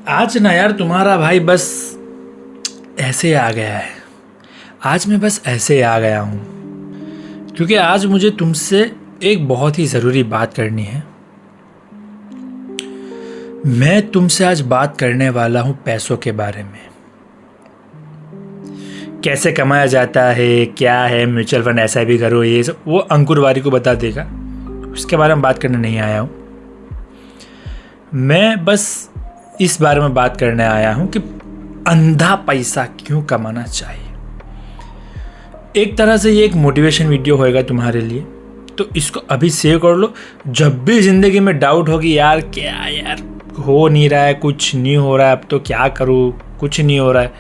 आज ना यार तुम्हारा भाई बस ऐसे आ गया है। आज मैं बस ऐसे आ गया हूँ क्योंकि आज मुझे तुमसे एक बहुत ही ज़रूरी बात करनी है। मैं तुमसे आज बात करने वाला हूँ पैसों के बारे में। कैसे कमाया जाता है, क्या है म्यूचुअल फंड, ऐसा भी करो, ये सब वो अंकुर वारी को बता देगा। उसके बारे में बात करने नहीं आया हूँ। मैं बस इस बारे में बात करने आया हूँ कि अंधा पैसा क्यों कमाना चाहिए। एक तरह से ये एक मोटिवेशन वीडियो होएगा तुम्हारे लिए, तो इसको अभी सेव कर लो। जब भी ज़िंदगी में डाउट होगी यार क्या यार हो नहीं रहा है, कुछ नहीं हो रहा है, अब तो क्या करूँ, कुछ नहीं हो रहा है,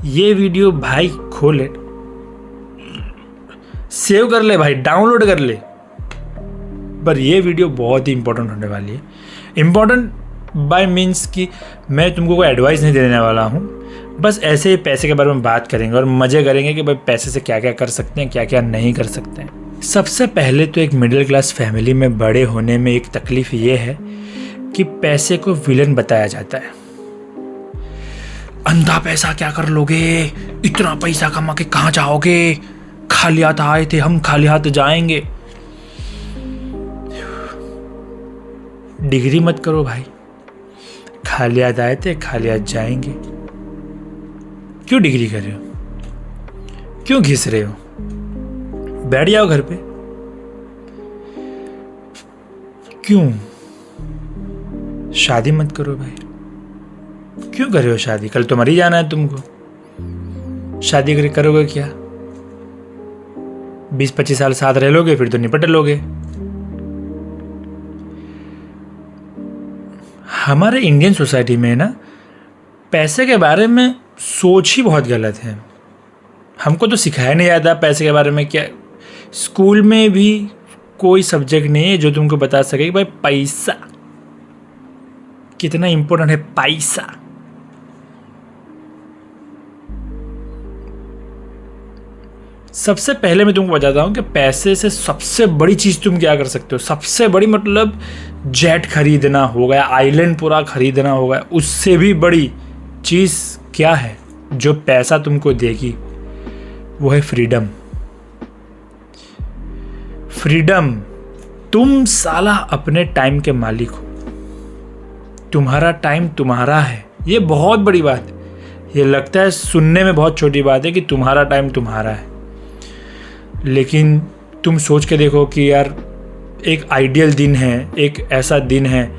ये वीडियो भाई खोले, सेव कर ले भाई, डाउनलोड कर ले। पर ये वीडियो बहुत ही इंपॉर्टेंट होने वाली है। इम्पॉर्टेंट बाय मीन्स कि मैं तुमको कोई एडवाइस नहीं देने वाला हूँ, बस ऐसे ही पैसे के बारे में बात करेंगे और मज़े करेंगे कि भाई पैसे से क्या क्या कर सकते हैं, क्या क्या नहीं कर सकते हैं। सबसे पहले तो एक मिडिल क्लास फैमिली में बड़े होने में एक तकलीफ़ ये है कि पैसे को विलन बताया जाता है। अंधा पैसा क्या कर लोगे, इतना पैसा कमा के कहाँ जाओगे, खाली हाथ आए थे हम, खाली हाथ जाएंगे। डिग्री मत करो भाई, खाली हाथ आए थे खाली हाथ जाएंगे। क्यों डिग्री कर रहे हो, क्यों घिस रहे हो, बैठ जाओ घर पे। क्यों शादी मत करो भाई, क्यों कर रहे हो शादी, कल तो मर ही जाना है तुमको। शादी करोगे क्या, 20-25 साल साथ रह लोगे, फिर तो निपट लोगे। हमारे इंडियन सोसाइटी में ना पैसे के बारे में सोच ही बहुत गलत है। हमको तो सिखाया नहीं जाता पैसे के बारे में। क्या स्कूल में भी कोई सब्जेक्ट नहीं है जो तुमको बता सके कि भाई पैसा कितना इंपॉर्टेंट है। पैसा सबसे पहले मैं तुमको बताता हूँ कि पैसे से सबसे बड़ी चीज़ तुम क्या कर सकते हो। सबसे बड़ी मतलब जेट खरीदना हो गया, आइलैंड पूरा खरीदना हो गया। उससे भी बड़ी चीज़ क्या है जो पैसा तुमको देगी, वो है फ्रीडम। फ्रीडम, तुम साला अपने टाइम के मालिक हो, तुम्हारा टाइम तुम्हारा है। ये बहुत बड़ी बात है। ये लगता है सुनने में बहुत छोटी बात है कि तुम्हारा टाइम तुम्हारा है, लेकिन तुम सोच के देखो कि यार एक आइडियल दिन है, एक ऐसा दिन है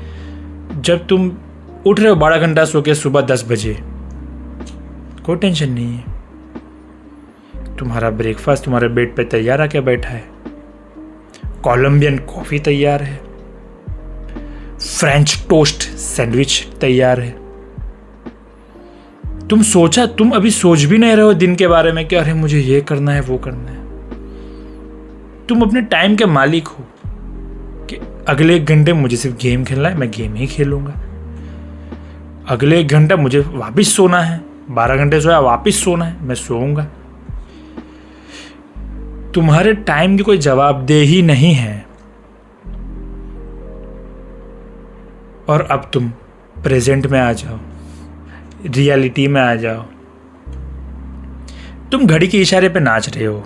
जब तुम उठ रहे हो 12 घंटा सो के सुबह 10 बजे, कोई टेंशन नहीं है, तुम्हारा ब्रेकफास्ट तुम्हारे बेड पे तैयार आके बैठा है, कोलंबियन कॉफ़ी तैयार है, फ्रेंच टोस्ट सैंडविच तैयार है। तुम अभी सोच भी नहीं रहे हो दिन के बारे में कि अरे मुझे ये करना है वो करना है। तुम अपने टाइम के मालिक हो कि अगले 1 घंटे मुझे सिर्फ गेम खेलना है, मैं गेम ही खेलूंगा। अगले 1 घंटा मुझे वापस सोना है, 12 घंटे सोया वापस सोना है, मैं सोऊंगा। तुम्हारे टाइम की कोई जवाबदेही नहीं है। और अब तुम प्रेजेंट में आ जाओ, रियलिटी में आ जाओ। तुम घड़ी के इशारे पे नाच रहे हो,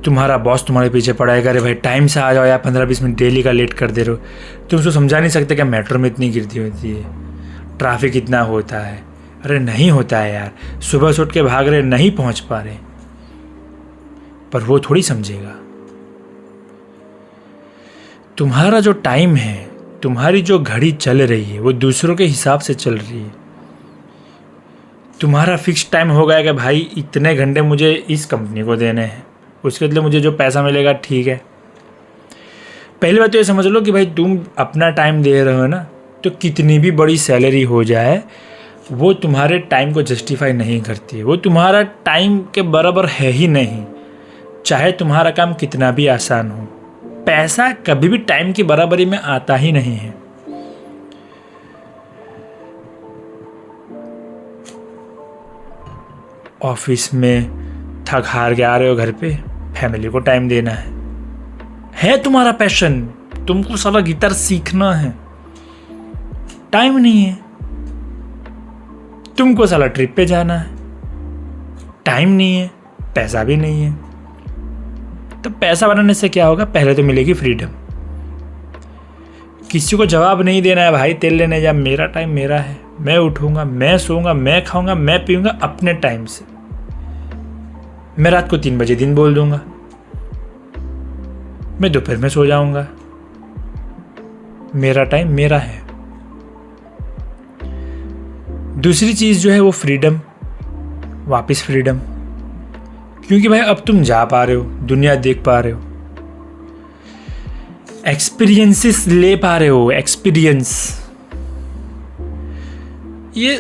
तुम्हारा बॉस तुम्हारे पीछे पड़ा है, अरे भाई टाइम से आ जाओ यार, 15-20 मिनट डेली का लेट कर दे रहे हो। तुम उसको समझा नहीं सकते कि मेट्रो में इतनी गिरती होती है, ट्रैफिक इतना होता है। अरे नहीं होता है यार, सुबह से उठ के भाग रहे, नहीं पहुंच पा रहे। पर वो थोड़ी समझेगा। तुम्हारा जो टाइम है, तुम्हारी जो घड़ी चल रही है, वो दूसरों के हिसाब से चल रही है। तुम्हारा फिक्स टाइम हो गया कि भाई इतने घंटे मुझे इस कंपनी को देने हैं, उसके बदले मुझे जो पैसा मिलेगा ठीक है। पहली बात तो ये समझ लो कि भाई तुम अपना टाइम दे रहे हो ना, तो कितनी भी बड़ी सैलरी हो जाए वो तुम्हारे टाइम को जस्टिफाई नहीं करती है। वो तुम्हारा टाइम के बराबर है ही नहीं, चाहे तुम्हारा काम कितना भी आसान हो। पैसा कभी भी टाइम की बराबरी में आता ही नहीं है। ऑफिस में थक हार के आ रहे हो घर पे, फैमिली को टाइम देना है तुम्हारा पैशन, तुमको साला गिटार सीखना है, टाइम नहीं है। तुमको साला ट्रिप पे जाना है, टाइम नहीं है, पैसा भी नहीं है। तो पैसा बनाने से क्या होगा? पहले तो मिलेगी फ्रीडम। किसी को जवाब नहीं देना है भाई तेल लेने जा, मेरा टाइम मेरा है, मैं उठूंगा, मैं सोऊंगा, मैं खाऊंगा, मैं पीऊंगा अपने टाइम से। मैं रात को 3 बजे दिन बोल दूंगा, मैं दोपहर में सो जाऊंगा, मेरा टाइम मेरा है। दूसरी चीज जो है वो फ्रीडम, वापस फ्रीडम। क्योंकि भाई अब तुम जा पा रहे हो, दुनिया देख पा रहे हो, एक्सपीरियंसेस ले पा रहे हो, एक्सपीरियंस। ये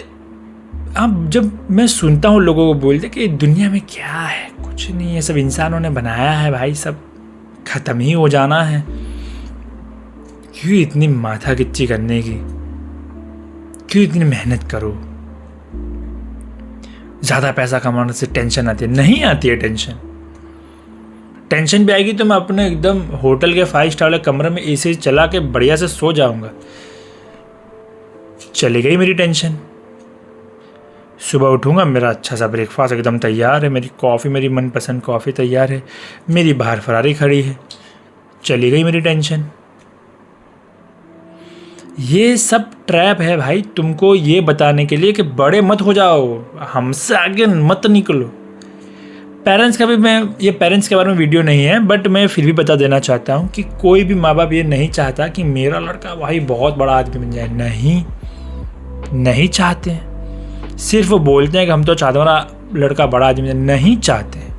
अब जब मैं सुनता हूँ लोगों को बोलते कि दुनिया में क्या है, कुछ नहीं है, सब इंसानों ने बनाया है भाई, सब खत्म ही हो जाना है। क्यों इतनी माथा किच्ची करने की, क्यों इतनी मेहनत करो? ज्यादा पैसा कमाने से टेंशन आती है? नहीं आती है टेंशन। टेंशन भी आएगी तो मैं अपने एकदम होटल के 5 स्टार वाले कमरे में एसी चला के बढ़िया से सो जाऊंगा, चली गई मेरी टेंशन। सुबह उठूंगा, मेरा अच्छा सा ब्रेकफास्ट एकदम तैयार है, मेरी कॉफ़ी, मेरी मनपसंद कॉफ़ी तैयार है, मेरी बाहर फरारी खड़ी है, चली गई मेरी टेंशन। ये सब ट्रैप है भाई, तुमको ये बताने के लिए कि बड़े मत हो जाओ, हमसे आगे मत निकलो। पेरेंट्स का भी, मैं ये पेरेंट्स के बारे में वीडियो नहीं है, बट मैं फिर भी बता देना चाहता हूँ कि कोई भी माँ बाप ये नहीं चाहता कि मेरा लड़का भाई बहुत बड़ा आदमी बन जाए। नहीं चाहते हैं। सिर्फ वो बोलते हैं कि हम तो चाहते हैं हमारा लड़का बड़ा आदमी बन जाए। नहीं चाहते हैं।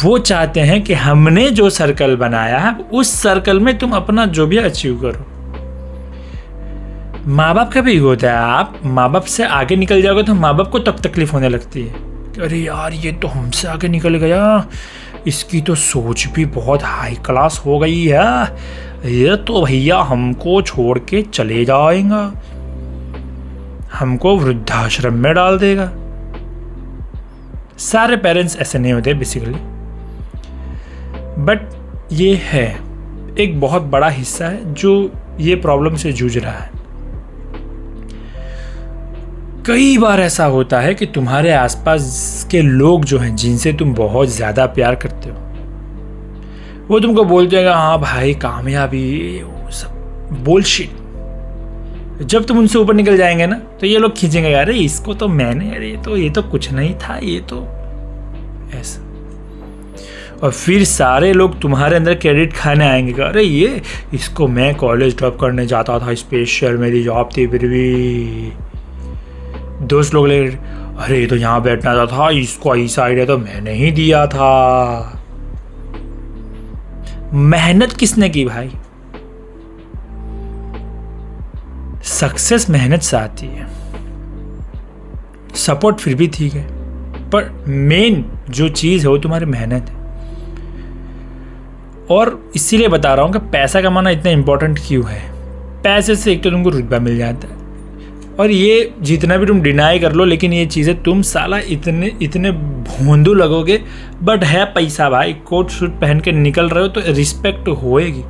वो चाहते हैं कि हमने जो सर्कल बनाया है उस सर्कल में तुम अपना जो भी अचीव करो। माँ बाप का भी होता है, आप माँ बाप से आगे निकल जाओगे तो माँ बाप को तब तकलीफ होने लगती है, अरे यार ये तो हमसे आगे निकल गया, इसकी तो सोच भी बहुत हाई क्लास हो गई है, ये तो भैया हमको छोड़ के चले जाएगा, हमको वृद्धाश्रम में डाल देगा। सारे पेरेंट्स ऐसे नहीं होते बेसिकली, बट ये है एक बहुत बड़ा हिस्सा है जो ये प्रॉब्लम से जूझ रहा है। कई बार ऐसा होता है कि तुम्हारे आसपास के लोग जो हैं, जिनसे तुम बहुत ज़्यादा प्यार करते हो, वो तुमको बोलते हैं हाँ भाई कामयाबी, वो सब बुलशिट। जब तुम उनसे ऊपर निकल जाएंगे ना तो ये लोग खींचेंगे, अरे इसको तो मैंने, अरे ये तो कुछ नहीं था, ये तो ऐसा। और फिर सारे लोग तुम्हारे अंदर क्रेडिट खाने आएंगे, अरे ये इसको मैं कॉलेज ड्रॉप करने जाता था, स्पेशल मेरी जॉब थी, फिर भी दोस्त लोग ले, अरे ये तो यहाँ बैठना था, इसको ऐसा आइडिया तो मैंने ही दिया था। मेहनत किसने की भाई? सक्सेस मेहनत से आती है, सपोर्ट फिर भी ठीक है, पर मेन जो चीज है वो तुम्हारी मेहनत है। और इसीलिए बता रहा हूं कि पैसा कमाना इतना इंपॉर्टेंट क्यों है। पैसे से एक तो तुमको रुतबा मिल जाता है, और ये जितना भी तुम डिनाई कर लो, लेकिन ये चीज़ें तुम साला इतने भोंदू लगोगे, बट है पैसा भाई। कोट सूट पहन के निकल रहे हो तो रिस्पेक्ट होएगी।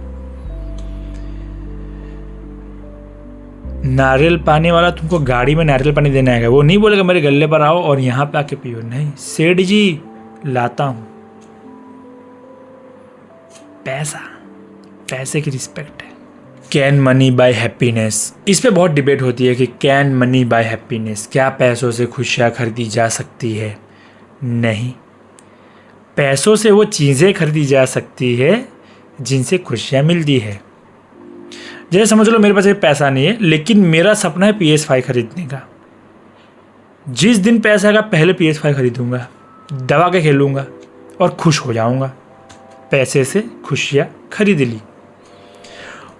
नारियल पानी वाला तुमको गाड़ी में नारियल पानी देने आएगा, वो नहीं बोलेगा मेरे गल्ले पर आओ और यहाँ पे आके पियो, नहीं, सेठ जी लाता हूँ। पैसे की रिस्पेक्ट है। कैन मनी बाय हैप्पीनेस, इस पे बहुत डिबेट होती है कि कैन मनी बाय हैप्पीनेस, क्या पैसों से खुशियाँ खरीदी जा सकती है? नहीं, पैसों से वो चीज़ें खरीदी जा सकती है जिनसे खुशियाँ मिलती है। जैसे समझ लो मेरे पास पैसा नहीं है, लेकिन मेरा सपना है PS5 खरीदने का। जिस दिन पैसा आएगा पहले PS5 खरीदूंगा, दबा के खेलूंगा और खुश हो जाऊंगा। पैसे से खुशियाँ खरीद ली।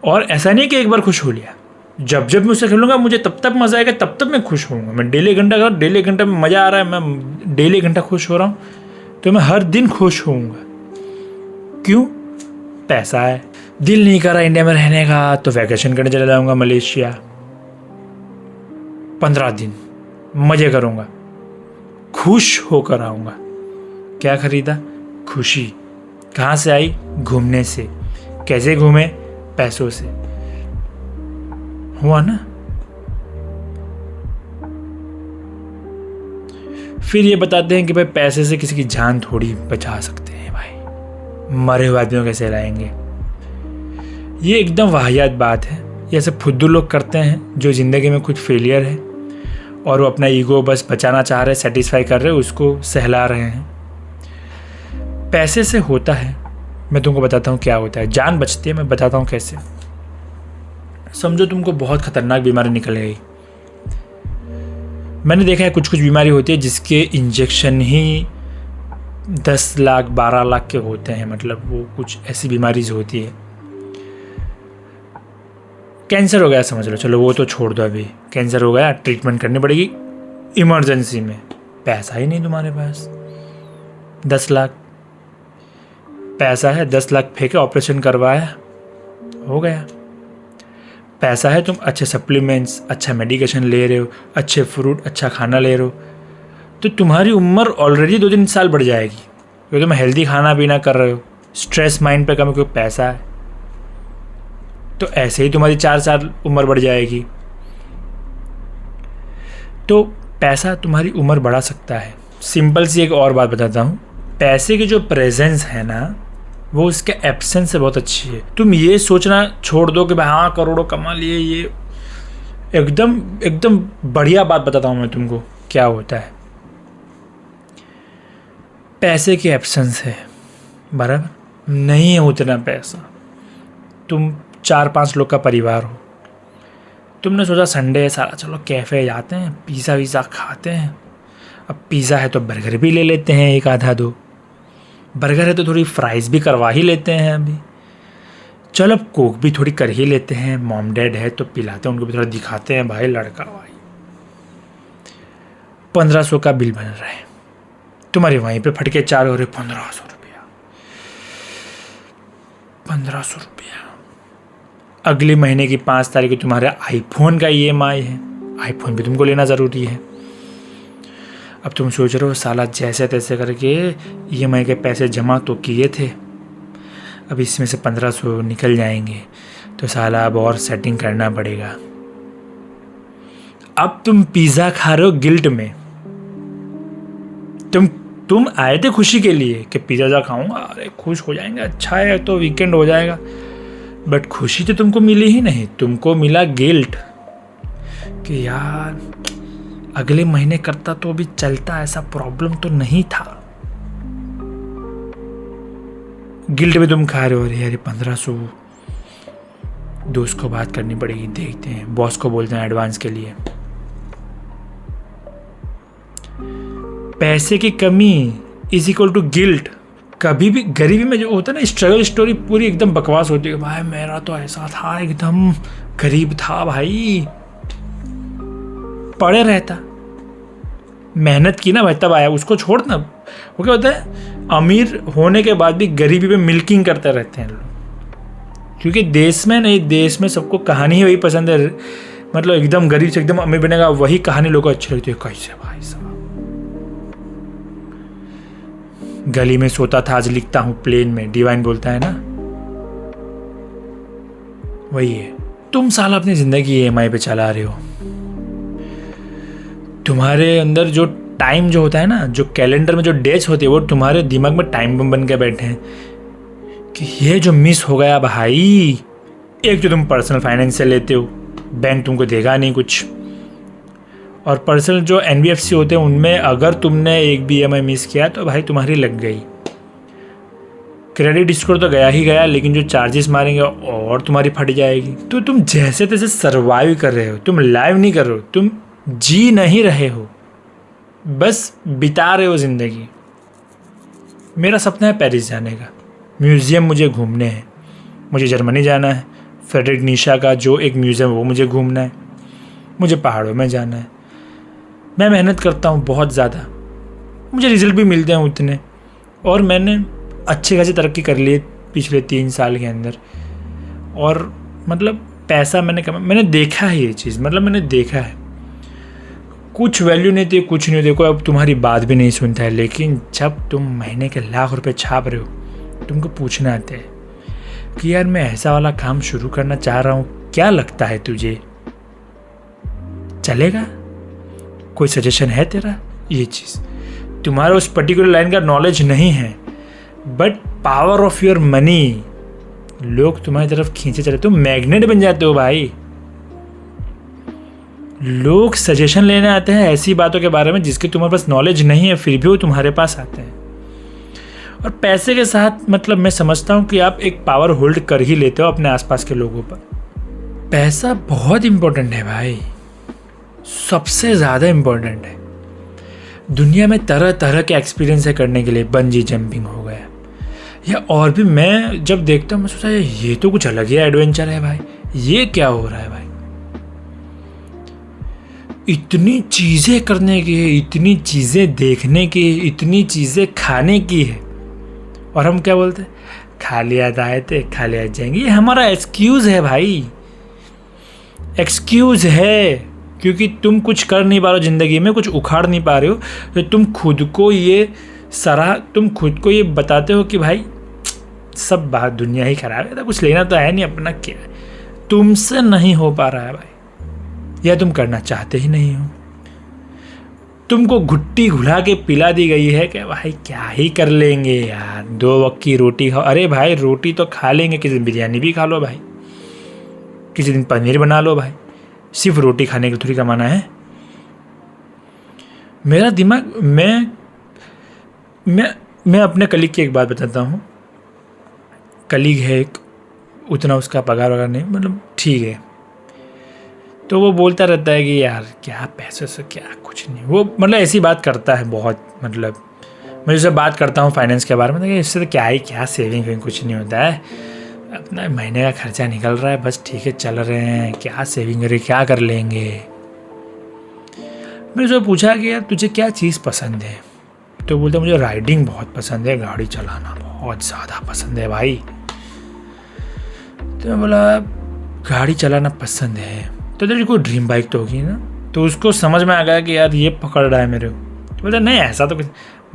और ऐसा नहीं कि एक बार खुश हो लिया, जब जब मैं उससे खेलूंगा मुझे तब तक मज़ा आएगा, तब तक मैं खुश होऊंगा। मैं डेली घंटा में मज़ा आ रहा है, मैं डेली घंटा खुश हो रहा हूँ, तो मैं हर दिन खुश होऊंगा। क्यों? पैसा है। दिल नहीं कर रहा इंडिया में रहने का तो वैकेशन करने चला जाऊंगा मलेशिया, 15 दिन मज़े करूंगा, खुश होकर आऊँगा। क्या खरीदा? खुशी। कहाँ से आई? घूमने से। कैसे घूमे? पैसों से। हुआ ना? फिर ये बताते हैं कि भाई पैसे से किसी की जान थोड़ी बचा सकते हैं भाई, मरे हुए आदमियों कैसे लाएंगे। ये एकदम वाहियात बात है। ये सब फुद्दू लोग करते हैं जो ज़िंदगी में कुछ फेलियर है और वो अपना ईगो बस बचाना चाह रहे, सेटिस्फाई कर रहे, उसको सहला रहे हैं। पैसे से होता है, मैं तुमको बताता हूँ क्या होता है। जान बचती है, मैं बताता हूँ कैसे। समझो तुमको बहुत खतरनाक बीमारी निकल गई। मैंने देखा है कुछ कुछ बीमारी होती है जिसके इंजेक्शन ही 10 लाख 12 लाख के होते हैं। मतलब वो कुछ ऐसी बीमारीज होती है। कैंसर हो गया समझ लो, चलो वो तो छोड़ दो, अभी कैंसर हो गया, ट्रीटमेंट करनी पड़ेगी इमरजेंसी में, पैसा ही नहीं तुम्हारे पास। 10 लाख पैसा है, 10 लाख फेंके, ऑपरेशन करवाया, हो गया। पैसा है, तुम अच्छे सप्लीमेंट्स, अच्छा मेडिकेशन ले रहे हो, अच्छे फ्रूट, अच्छा खाना ले रहे हो, तो तुम्हारी उम्र ऑलरेडी 2-3 साल बढ़ जाएगी क्योंकि तुम हेल्दी खाना पीना कर रहे हो, स्ट्रेस माइंड पे कम, क्योंकि पैसा है। तो ऐसे ही तुम्हारी 4 साल उम्र बढ़ जाएगी। तो पैसा तुम्हारी उम्र बढ़ा सकता है। सिंपल सी एक और बात बताता हूँ, पैसे की जो प्रेजेंस है ना, वो उसके एब्सेंस से बहुत अच्छी है। तुम ये सोचना छोड़ दो कि भाई हाँ करोड़ों कमा लिए, ये एकदम एकदम बढ़िया बात बताता हूँ मैं तुमको क्या होता है। पैसे की एब्सेंस है, बराबर नहीं है उतना पैसा। तुम 4-5 लोग का परिवार हो, तुमने सोचा संडे है सारा, चलो कैफ़े जाते हैं, पिज़्ज़ा वीज़ा खाते हैं। अब पिज़्ज़ा है तो बर्गर भी ले लेते हैं, 1 आधा 2। बर्गर है तो थोड़ी फ्राइज़ भी करवा ही लेते हैं अभी। चलो अब कोक भी थोड़ी कर ही लेते हैं, मॉम डैड है तो पिलाते हैं, उनको भी थोड़ा दिखाते हैं भाई लड़का भाई। 1500 का बिल बन रहा है, तुम्हारे वहीं पे फटके 4 हो रहे, 1500 रुपया, 1500 रुपया। अगले महीने की 5 तारीख को तुम्हारे आईफोन का EMI है, आईफोन भी तुमको लेना ज़रूरी है। अब तुम सोच रहे हो साला जैसे तैसे करके EMI के पैसे जमा तो किए थे, अब इसमें से 1500 निकल जाएंगे, तो साला अब और सेटिंग करना पड़ेगा। अब तुम पिज़्ज़ा खा रहे हो गिल्ट में। तुम आए थे खुशी के लिए कि पिज़्ज़ा खाऊंगा, अरे खुश हो जाएंगे, अच्छा है तो वीकेंड हो जाएगा। बट खुशी तो तुमको मिली ही नहीं, तुमको मिला गिल्ट कि यार अगले महीने करता तो भी चलता, ऐसा प्रॉब्लम तो नहीं था। गिल्ट में तुम खा रहे हो, अरे यार 1500, दोस्त को बात करनी पड़ेगी, देखते हैं, बॉस को बोलते हैं एडवांस के लिए। पैसे की कमी इज इक्वल टू गिल्ट। कभी भी गरीबी में जो होता है ना, स्ट्रगल स्टोरी पूरी एकदम बकवास होती है। भाई मेरा तो ऐसा था, एकदम गरीब था भाई, पड़े रहता, मेहनत की ना भाई तब आया, उसको छोड़ना। वो क्या होता है, अमीर होने के बाद भी गरीबी पे मिल्किंग करते रहते हैं लोग, क्योंकि देश में सबको कहानी ही वही पसंद है। मतलब एकदम गरीब से एकदम अमीर बनेगा, वही कहानी लोगों को अच्छी लगती है। कैसे भाई साहब, गली में सोता था आज लिखता हूं प्लेन में, डिवाइन बोलता है ना, वही है। तुम साला अपनी जिंदगी EMI पे चला रहे हो। तुम्हारे अंदर जो टाइम जो होता है ना, जो कैलेंडर में जो डेट्स होती है, वो तुम्हारे दिमाग में टाइम बम बन के बैठे हैं कि ये जो मिस हो गया भाई। एक जो तुम पर्सनल फाइनेंस से लेते हो, बैंक तुमको देगा नहीं कुछ, और पर्सनल जो NBFC होते हैं उनमें अगर तुमने एक भी EMI मिस किया तो भाई तुम्हारी लग गई। क्रेडिट स्कोर तो गया ही गया, लेकिन जो चार्जेस मारेंगे और तुम्हारी फट जाएगी। तो तुम जैसे तैसे सर्वाइव कर रहे हो, तुम लाइव नहीं कर रहे हो, तुम जी नहीं रहे हो, बस बिता रहे हो ज़िंदगी। मेरा सपना है पेरिस जाने का, म्यूज़ियम मुझे घूमने हैं, मुझे जर्मनी जाना है, फ्रेडरिक नीशा का जो एक म्यूज़ियम वो मुझे घूमना है, मुझे पहाड़ों में जाना है। मैं मेहनत करता हूँ बहुत ज़्यादा, मुझे रिज़ल्ट भी मिलते हैं उतने, और मैंने अच्छी खासी तरक्की कर ली पिछले 3 साल के अंदर। और मतलब पैसा मैंने देखा है ये चीज़, मतलब मैंने देखा है कुछ वैल्यू नहीं थी, कुछ नहीं। देखो अब तुम्हारी बात भी नहीं सुनता है, लेकिन जब तुम महीने के लाख रुपए छाप रहे हो, तुमको पूछना आता है कि यार मैं ऐसा वाला काम शुरू करना चाह रहा हूँ, क्या लगता है तुझे चलेगा? कोई सजेशन है तेरा? ये चीज़ तुम्हारा उस पर्टिकुलर लाइन का नॉलेज नहीं है, but power of your money लोग तुम्हारी तरफ खींचे चले, तुम मैग्नेट बन जाते हो भाई। लोग सजेशन लेने आते हैं ऐसी बातों के बारे में जिसके तुम्हारे पास नॉलेज नहीं है, फिर भी वो तुम्हारे पास आते हैं। और पैसे के साथ मतलब मैं समझता हूँ कि आप एक पावर होल्ड कर ही लेते हो अपने आसपास के लोगों पर। पैसा बहुत इम्पोर्टेंट है भाई, सबसे ज़्यादा इम्पोर्टेंट है। दुनिया में तरह तरह के एक्सपीरियंस है करने के लिए, बंजी जंपिंग हो गया या और भी। मैं जब देखता हूँ मैं सोचता ये तो कुछ अलग ही एडवेंचर है भाई, ये क्या हो रहा है भाई। इतनी चीज़ें करने की है, इतनी चीज़ें देखने की है, इतनी चीज़ें खाने की है, और हम क्या बोलते हैं, खा लिया आए थे खा लिया जाएंगे। ये हमारा एक्सक्यूज़ है भाई, एक्सक्यूज़ है, क्योंकि तुम कुछ कर नहीं पा रहे हो ज़िंदगी में, कुछ उखाड़ नहीं पा रहे हो, तो तुम खुद को ये बताते हो कि भाई सब बात दुनिया ही खराब है, तो कुछ लेना तो है नहीं, अपना क्या है। तुमसे नहीं हो पा रहा है भाई, या तुम करना चाहते ही नहीं हो। तुमको घुट्टी घुला के पिला दी गई है कि भाई क्या ही कर लेंगे यार, 2 वक्त की रोटी खाओ। अरे भाई रोटी तो खा लेंगे, किसी दिन बिरयानी भी खा लो भाई, किसी दिन पनीर बना लो भाई, सिर्फ रोटी खाने के थोड़ी कमाना है। मेरा दिमाग, मैं अपने कलीग की एक बात बताता हूँ। कलीग है एक, उतना उसका पगार वगैरह नहीं, मतलब ठीक है, तो वो बोलता रहता है कि यार क्या पैसे से क्या कुछ नहीं, वो मतलब ऐसी बात करता है बहुत। मतलब मैं उससे बात करता हूँ फाइनेंस के बारे में, तो इससे तो क्या सेविंग कुछ नहीं होता है, अपना महीने का खर्चा निकल रहा है बस, ठीक है चल रहे हैं, क्या सेविंग करें, क्या कर लेंगे। मैंने उससे पूछा कि यार तुझे क्या चीज़ पसंद है, तो बोलता मुझे राइडिंग बहुत पसंद है, गाड़ी चलाना बहुत ज़्यादा पसंद है भाई। तो मैं बोला गाड़ी चलाना पसंद है तो तेरी कोई ड्रीम बाइक तो होगी ना। तो उसको समझ में आ गया कि यार ये पकड़ रहा है मेरे को। तो बोलता नहीं ऐसा तो कुछ,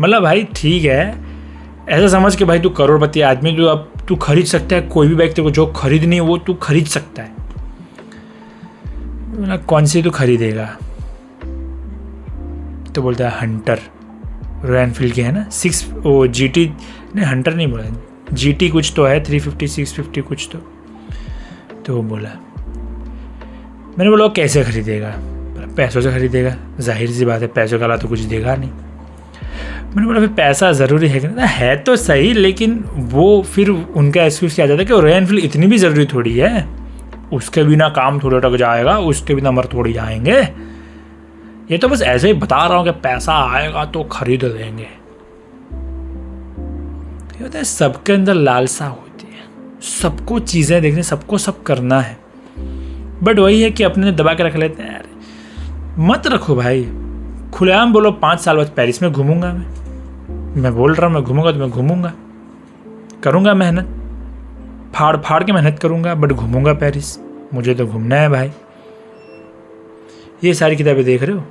मतलब भाई ठीक है, ऐसा समझ के भाई तू करोड़पति आदमी, तो अब तू खरीद सकता है कोई भी बाइक, तेरे को जो खरीदनी है वो तू खरीद सकता है। बोला कौन सी तू खरीदेगा, तो बोलता है हंटर, रॉयल एनफील्ड की है ना, 6 वो GT नहीं, हंटर नहीं बोला, GT कुछ तो है, 350 650 कुछ तो वो बोला। मैंने बोला कैसे खरीदेगा, पैसों से खरीदेगा, जाहिर सी बात है पैसों का अलावा तो कुछ देगा नहीं। मैंने बोला फिर पैसा ज़रूरी है कि ना, है तो सही, लेकिन वो फिर उनका एक्सक्यूज़ क्या जाता है कि रॉयल एनफील्ड इतनी भी ज़रूरी थोड़ी है, उसके बिना काम थोड़ा अटक जाएगा, उसके बिना मर थोड़ी जाएंगे। ये तो बस ऐसे ही बता रहा हूँ कि पैसा आएगा तो खरीद लेंगे। ये होता है सबके अंदर लालसा होती है, सबको चीज़ें देखने, सबको सब करना है, बट वही है कि अपने दबा के रख लेते हैं। यार मत रखो भाई, खुलेआम बोलो 5 साल बाद पेरिस में घूमूंगा मैं बोल रहा हूँ मैं घूमूंगा तो मैं घूमूंगा, करूँगा मेहनत, फाड़ के मेहनत करूँगा, बट घूमूंगा पेरिस, मुझे तो घूमना है भाई। ये सारी किताबें देख रहे हो,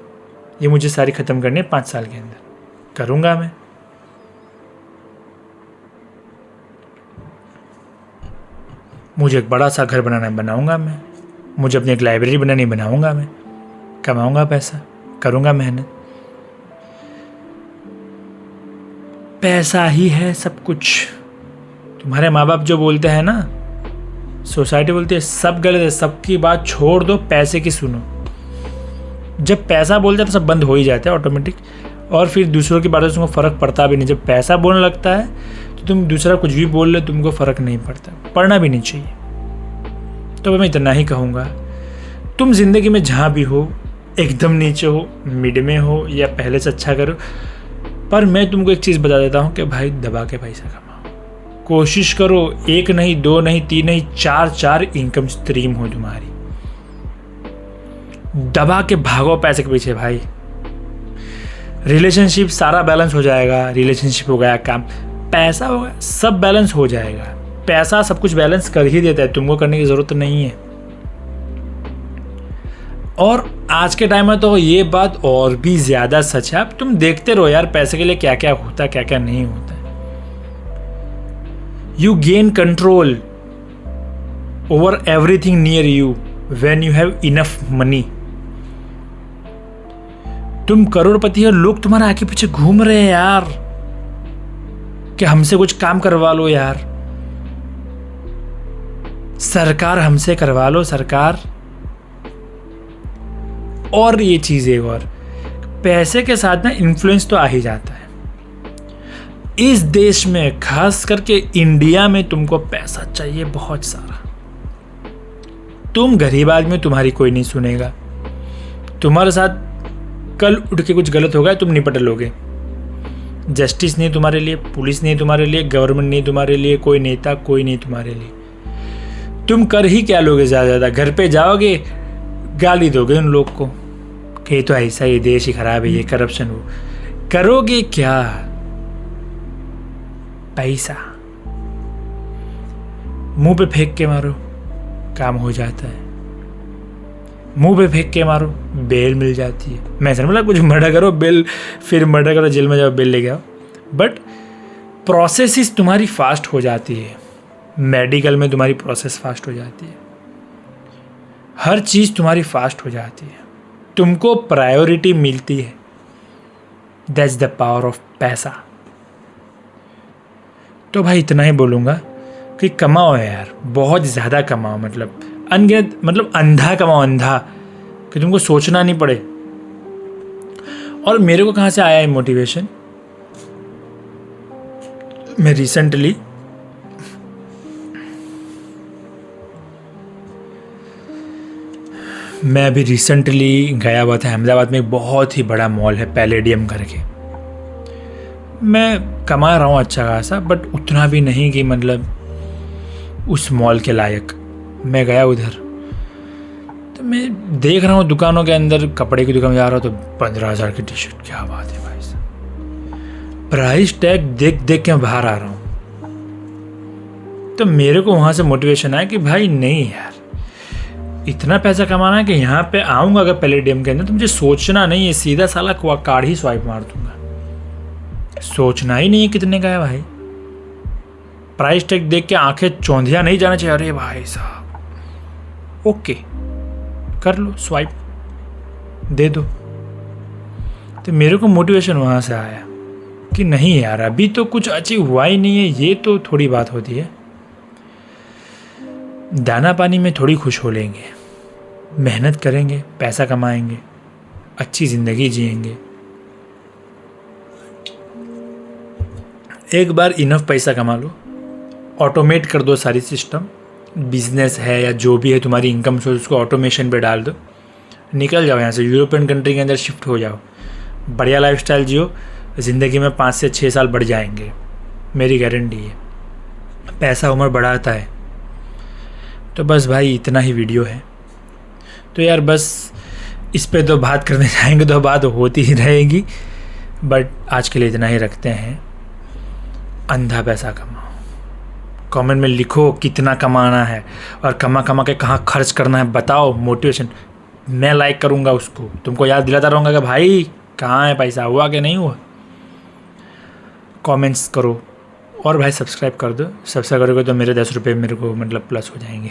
ये मुझे सारी ख़त्म करनी है 5 साल के अंदर, करूँगा मैं। मुझे एक बड़ा सा घर बनाना है, बनाऊँगा मैं। मुझे अपनी एक लाइब्रेरी बनानी, बनाऊँगा मैं। कमाऊँगा पैसा, करूँगा मेहनत। पैसा ही है सब कुछ। तुम्हारे माँ बाप जो बोलते हैं ना, सोसाइटी बोलती है सब गलत है, सबकी बात छोड़ दो, पैसे की सुनो। जब पैसा बोलते हैं तो सब बंद हो ही जाता है ऑटोमेटिक, और फिर दूसरों की बातों से तुमको फ़र्क पड़ता भी नहीं। जब पैसा बोलने लगता है तो तुम दूसरा कुछ भी बोल ले, तुमको फ़र्क नहीं पड़ता, पढ़ना भी नहीं चाहिए। तो मैं इतना ही कहूँगा, तुम ज़िंदगी में जहाँ भी हो, एकदम नीचे हो, मिड में हो, या पहले से अच्छा करो, पर मैं तुमको एक चीज़ बता देता हूँ कि भाई दबा के पैसा कमाओ। कोशिश करो 1 नहीं 2 नहीं 3 नहीं 4 इनकम स्ट्रीम हो तुम्हारी। दबा के भागो पैसे के पीछे भाई। रिलेशनशिप सारा बैलेंस हो जाएगा, रिलेशनशिप हो गया, काम, पैसा हो गया, सब बैलेंस हो जाएगा। पैसा सब कुछ बैलेंस कर ही देता है, तुमको करने की ज़रूरत नहीं है। और आज के टाइम में तो ये बात और भी ज़्यादा सच है। अब तुम देखते रहो यार पैसे के लिए क्या क्या होता है, क्या क्या नहीं होता है। You gain control over everything near you when you have enough money. तुम करोड़पति हो, लोग तुम्हारे आगे पीछे घूम रहे हैं यार कि हमसे कुछ काम करवा लो यार, सरकार हमसे करवा लो सरकार। और ये चीज़ एक और, पैसे के साथ ना इन्फ्लुएंस तो आ ही जाता है। इस देश में खास करके इंडिया में तुमको पैसा चाहिए बहुत सारा। तुम गरीब आदमी हो, तुम्हारी कोई नहीं सुनेगा। तुम्हारे साथ कल उठ के कुछ गलत होगा तुम निपट लोगे। जस्टिस नहीं तुम्हारे लिए, पुलिस नहीं तुम्हारे लिए, गवर्नमेंट नहीं तुम्हारे लिए, कोई नेता कोई नहीं तुम्हारे लिए। तुम कर ही क्या लोगे? ज़्यादा घर पे जाओगे, गाली दोगे उन लोग को कि ये तो ऐसा, ये देश ही खराब है, ये करप्शन हो। करोगे क्या? पैसा मुंह पे फेंक के मारो, काम हो जाता है। मुंह पे फेंक के मारो, बेल मिल जाती है। मैं ऐसा मतलब कुछ मर्डर करो बेल, फिर मर्डर करो जेल में जाओ बेल लेके आओ, बट प्रोसेस तुम्हारी फास्ट हो जाती है। मेडिकल में तुम्हारी प्रोसेस फास्ट हो जाती है, हर चीज़ तुम्हारी फास्ट हो जाती है, तुमको प्रायोरिटी मिलती है। दैट्स द पावर ऑफ पैसा। तो भाई इतना ही बोलूँगा कि कमाओ यार, बहुत ज़्यादा कमाओ, मतलब अनगिनत, मतलब अंधा कमाओ, अंधा, कि तुमको सोचना नहीं पड़े। और मेरे को कहाँ से आया है मोटिवेशन? मैं रिसेंटली गया हुआ था अहमदाबाद में। एक बहुत ही बड़ा मॉल है पैलेडियम करके। मैं कमा रहा हूँ अच्छा खासा, बट उतना भी नहीं कि मतलब उस मॉल के लायक। मैं गया उधर तो मैं देख रहा हूँ दुकानों के अंदर, कपड़े की दुकान में जा रहा हूँ तो 15,000 की टी शर्ट, क्या बात है भाई साहब। प्राइस टैग देख देख के मैं बाहर आ रहा हूँ। तो मेरे को वहाँ से मोटिवेशन आया कि भाई नहीं यार, इतना पैसा कमाना है कि यहाँ पे आऊँगा अगर पैलेडियम के अंदर तो मुझे सोचना नहीं है, सीधा साला कार्ड ही स्वाइप मार दूंगा। सोचना ही नहीं है कितने का है भाई। प्राइस टैग देख के आंखें चौंधिया नहीं जाना चाहिए, अरे भाई साहब ओके कर लो, स्वाइप दे दो। तो मेरे को मोटिवेशन वहाँ से आया कि नहीं यार, अभी तो कुछ अचीव हुआ ही नहीं है, ये तो थोड़ी बात होती है। दाना पानी में थोड़ी खुश हो लेंगे, मेहनत करेंगे, पैसा कमाएंगे, अच्छी ज़िंदगी जिएंगे। एक बार इनफ पैसा कमा लो, ऑटोमेट कर दो सारी सिस्टम, बिजनेस है या जो भी है तुम्हारी इनकम सोर्स, उसको ऑटोमेशन पे डाल दो, निकल जाओ यहाँ से, यूरोपियन कंट्री के अंदर शिफ्ट हो जाओ, बढ़िया लाइफस्टाइल जियो, ज़िंदगी में 5 से 6 साल बढ़ जाएंगे, मेरी गारंटी है। पैसा उम्र बढ़ाता है। तो बस भाई इतना ही वीडियो है। तो यार बस इस पे तो बात करने जाएंगे तो बात होती ही रहेगी, बट आज के लिए इतना ही रखते हैं। अंधा पैसा कमाओ। कमेंट में लिखो कितना कमाना है और कमा के कहाँ खर्च करना है, बताओ। मोटिवेशन मैं लाइक करूँगा उसको, तुमको याद दिलाता रहूँगा कि भाई कहाँ है पैसा, हुआ कि नहीं हुआ। कमेंट्स करो और भाई सब्सक्राइब कर दो। सब्सक्राइब करोगे तो मेरे 10 रुपये मेरे को मतलब प्लस हो जाएंगे।